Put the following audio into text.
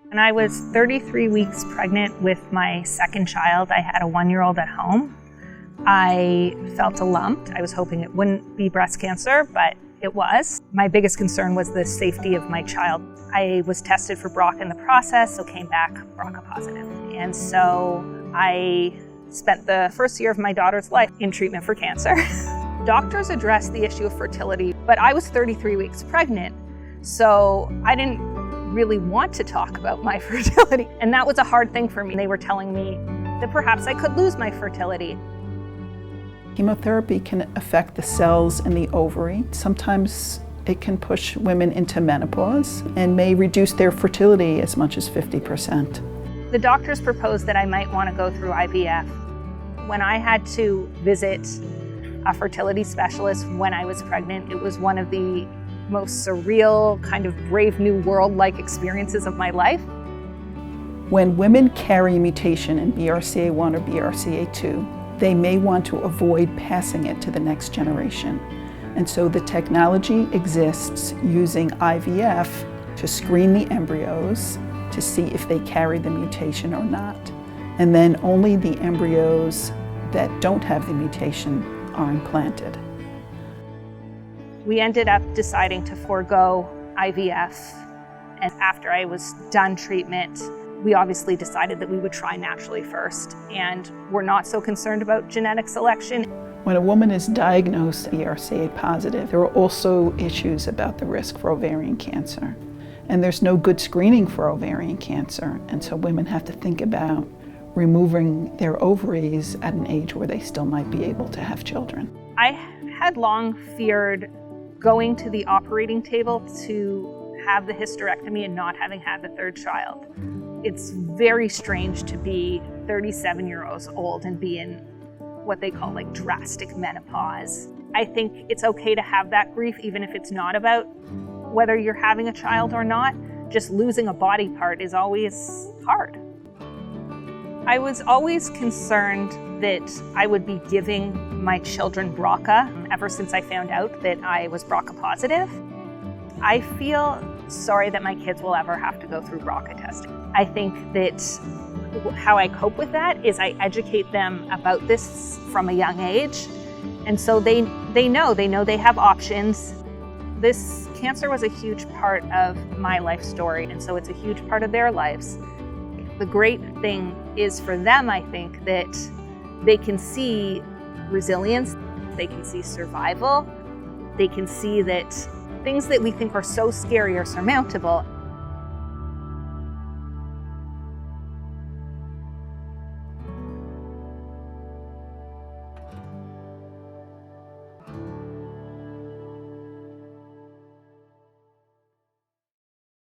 When I was 33 weeks pregnant with my second child, I had a 1-year-old at home. I felt a lump. I was hoping it wouldn't be breast cancer, but it was. My biggest concern was the safety of my child. I was tested for BRCA in the process, so came back BRCA positive. And so I spent the first year of my daughter's life in treatment for cancer. Doctors addressed the issue of fertility, but I was 33 weeks pregnant, so I didn't really want to talk about my fertility. And that was a hard thing for me. They were telling me that perhaps I could lose my fertility. Chemotherapy can affect the cells in the ovary. Sometimes it can push women into menopause and may reduce their fertility as much as 50%. The doctors proposed that I might want to go through IVF. When I had to visit a fertility specialist when I was pregnant, it was one of the most surreal, kind of brave new world-like experiences of my life. When women carry a mutation in BRCA1 or BRCA2, they may want to avoid passing it to the next generation. And so the technology exists using IVF to screen the embryos to see if they carry the mutation or not. And then only the embryos that don't have the mutation are implanted. We ended up deciding to forego IVF. And after I was done treatment, we obviously decided that we would try naturally first. And we're not so concerned about genetic selection. When a woman is diagnosed BRCA positive, there are also issues about the risk for ovarian cancer. And there's no good screening for ovarian cancer. And so women have to think about removing their ovaries at an age where they still might be able to have children. I had long feared going to the operating table to have the hysterectomy and not having had the third child. It's very strange to be 37 years old and be in what they call like drastic menopause. I think it's okay to have that grief, even if it's not about whether you're having a child or not. Just losing a body part is always hard. I was always concerned that I would be giving my children BRCA ever since I found out that I was BRCA positive. I feel sorry that my kids will ever have to go through BRCA testing. I think that how I cope with that is I educate them about this from a young age. And so they know they have options. This cancer was a huge part of my life story, and so it's a huge part of their lives. The great thing is for them, I think, that they can see resilience, they can see survival, they can see that things that we think are so scary are surmountable.